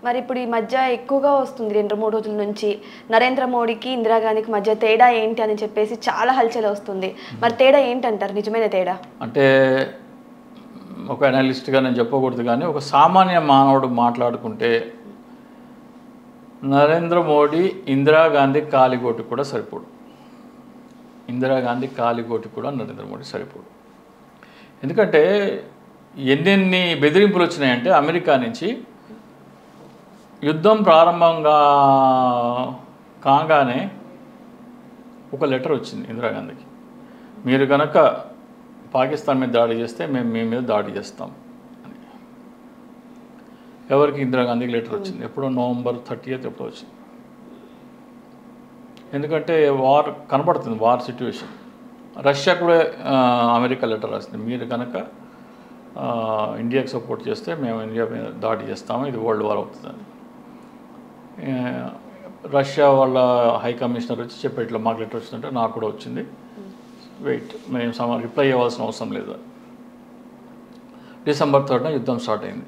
మరి ఇప్పుడు ఈ మధ్య ఎక్కువగా వస్తుంది 2-3 రోజుల నుంచి నరేంద్ర మోడీకి ఇందిరాగాంధీకి మధ్య తేడా ఏంటి అని చెప్పేసి చాలా హల్చల్ వస్తుంది. మరి తేడా ఏంటంటారు, నిజమైన తేడా? అంటే ఒక అనలిస్ట్గా నేను చెప్పకూడదు, కానీ ఒక సామాన్య మానవుడు మాట్లాడుకుంటే నరేంద్ర మోడీ ఇందిరాగాంధీ కాలిగోటి కూడా సరిపోడు. ఇందిరాగాంధీ కాలిగోటి కూడా నరేంద్ర మోడీ సరిపోడు. ఎందుకంటే ఎన్నెన్ని బెదిరింపులు వచ్చినాయంటే అమెరికా నుంచి యుద్ధం ప్రారంభంగా కాగానే ఒక లెటర్ వచ్చింది ఇందిరాగాంధీకి, మీరు కనుక పాకిస్తాన్ మీద దాడి చేస్తే మేము మీ మీద దాడి చేస్తాం అని. ఎవరికి? ఇందిరాగాంధీకి లెటర్ వచ్చింది. ఎప్పుడో November 30th ఎప్పుడో వచ్చింది. ఎందుకంటే వార్ కనపడుతుంది, వార్ సిచ్యువేషన్. రష్యా కూడా అమెరికా లెటర్ రాసింది, మీరు కనుక ఇండియాకి సపోర్ట్ చేస్తే మేము ఇండియా మీద దాడి చేస్తాము, ఇది వరల్డ్ వార్ అవుతుందని. రష్యా వాళ్ళ హై కమిషనర్ వచ్చి చెప్పి ఇట్లా మాకు లెటర్ వచ్చిందంటే నాకు కూడా వచ్చింది, వెయిట్, మేము రిప్లై ఇవ్వాల్సిన అవసరం లేదు. December 3rd యుద్ధం స్టార్ట్ అయింది.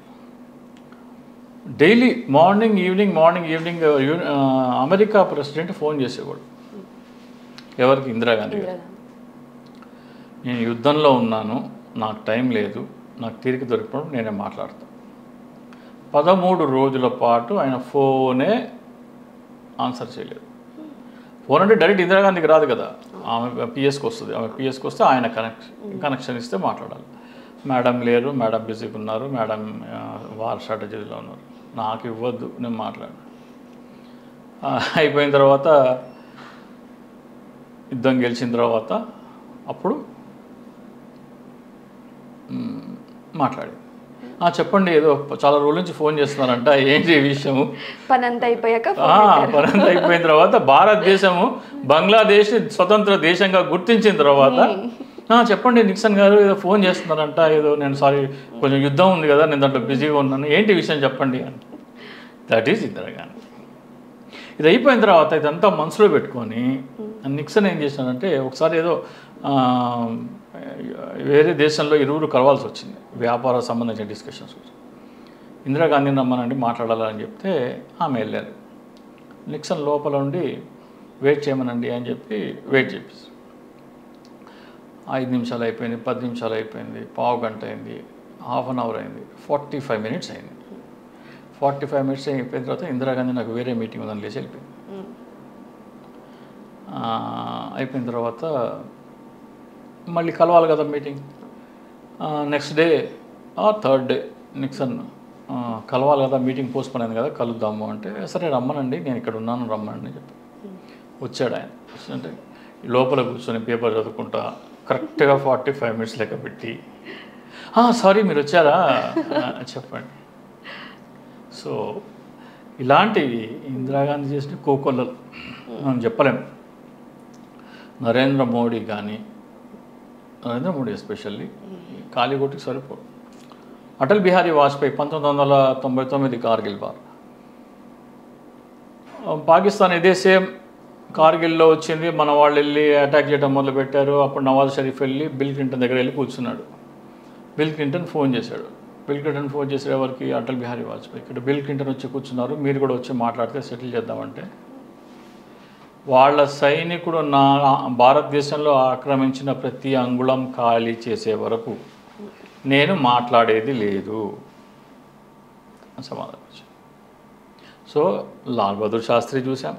Daily morning evening America president phone చేసేవాడు. ఎవరికి? ఇందిరాగాంధీ గారు. నేను యుద్ధంలో ఉన్నాను, నాకు టైం లేదు, నాకు తీరిక దొరికినప్పుడు నేనే మాట్లాడతాను. 13 రోజుల పాటు ఆయన ఫోనే ఆన్సర్ చేయలేదు. ఫోన్ అంటే డైరెక్ట్ ఇందిరాగాంధీకి రాదు కదా, ఆమె పిఎస్కి వస్తుంది. ఆమె పిఎస్కి వస్తే ఆయన కనెక్షన్ ఇస్తే మాట్లాడాలి. మేడం లేరు, మేడం బిజీగా ఉన్నారు, మేడం వార్ స్ట్రాటజీలో ఉన్నారు, నాకు ఇవ్వద్దు, నేను మాట్లాడు. అయిపోయిన తర్వాత యుద్ధం గెలిచిన తర్వాత అప్పుడు మాట్లాడి, చెప్పండి, ఏదో చాలా రోజుల నుంచి ఫోన్ చేస్తున్నారంట, ఏంటి ఈ విషయము? పనంతా అయిపోయాక పనంతా అయిపోయిన తర్వాత భారతదేశము బంగ్లాదేశ్ స్వతంత్ర దేశంగా గుర్తించిన తర్వాత చెప్పండి నిక్సన్ గారు ఏదో ఫోన్ చేస్తున్నారంట, ఏదో నేను సారీ కొంచెం యుద్ధం ఉంది కదా, నేను దాంట్లో బిజీగా ఉన్నాను, ఏంటి విషయం చెప్పండి అని. That is Indira Gandhi. ఇది అయిపోయిన తర్వాత ఇదంతా మనసులో పెట్టుకొని నిక్సన్ ఏం చేశానంటే, ఒకసారి ఏదో వేరే దేశంలో ఇరువురు కలవాల్సి వచ్చింది, వ్యాపార సంబంధించిన డిస్కషన్స్. ఇందిరాగాంధీని రమ్మనండి మాట్లాడాలని చెప్తే ఆమె వెళ్ళారు. నిక్సన్ లోపల ఉండి వెయిట్ చేయమనండి అని చెప్పి వెయిట్ చేపిస్తారు. 5 నిమిషాలు అయిపోయింది, 10 నిమిషాలు అయిపోయింది, పావు గంట అయింది, హాఫ్ అన్ అవర్ అయింది, 45 minutes అయింది. 45 minutes అయిపోయిన తర్వాత ఇందిరాగాంధీ నాకు వేరే మీటింగ్ ఉందని లేచి వెళ్ళిపోయింది. అయిపోయిన తర్వాత మళ్ళీ కలవాలి కదా meeting. Next day third day Nixon కలవాలి కదా, మీటింగ్ పోస్ట్పోన్ అయింది కదా, కలుద్దాము అంటే, సరే రమ్మనండి, నేను ఇక్కడ ఉన్నాను రమ్మనండి అని చెప్పి వచ్చాడు. ఆయన అంటే లోపల కూర్చొని పేపర్ చదువుకుంటా కరెక్ట్గా 45 minutes లెక్క పెట్టి, సారీ మీరు వచ్చారా చెప్పండి. సో ఇలాంటివి ఇందిరాగాంధీ చేసిన కోకొల్లలు మనం చెప్పలేము. నరేంద్ర మోడీ కానీ, నరేంద్ర మోడీ ఎస్పెషల్లీ కాలిగోటికి సరిపోదు. అటల్ బిహారీ వాజ్పేయి 1999 కార్గిల్ వార్, పాకిస్తాన్ ఇదే సేమ్ కార్గిల్లో వచ్చింది, మన వాళ్ళు వెళ్ళి అటాక్ చేయడం మొదలుపెట్టారు. అప్పుడు నవాజ్ షరీఫ్ వెళ్ళి బిల్ క్లింటన్ దగ్గర వెళ్ళి కూర్చున్నాడు. బిల్ క్లింటన్ ఫోన్ చేశాడు. బిల్ క్లింటన్ ఫోన్ చేశాడు ఎవరికి? అటల్ బిహారీ వాజ్పేయి. ఇక్కడ బిల్ క్లింటన్ వచ్చి కూర్చున్నారు, మీరు కూడా వచ్చి మాట్లాడితే సెటిల్ చేద్దామంటే, వాళ్ళ సైనికుడు భారతదేశంలో ఆక్రమించిన ప్రతి అంగుళం ఖాళీ చేసే వరకు నేను మాట్లాడేది లేదు సమాధానం వచ్చింది. సో లాల్ బహదూర్ శాస్త్రి చూసాం,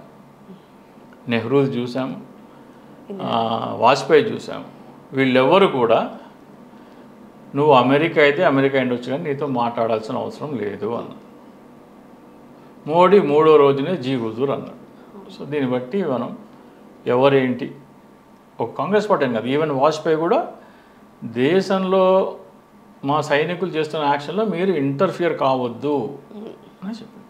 నెహ్రూ చూసాము, వాజ్పేయి చూసాము. వీళ్ళెవ్వరు కూడా నువ్వు అమెరికా అయితే అమెరికా ఉండొచ్చు కానీ నీతో మాట్లాడాల్సిన అవసరం లేదు అన్నాడు. మోడీ 3వ రోజునే జీ హుజూర్ అన్నాడు. సో దీన్ని బట్టి మనం ఎవరేంటి, ఒక కాంగ్రెస్ పార్టీ అని కాదు, ఈవెన్ వాజ్పేయి కూడా దేశంలో మా సైనికులు చేస్తున్న యాక్షన్లో మీరు ఇంటర్ఫియర్ కావద్దు అని చెప్పారు.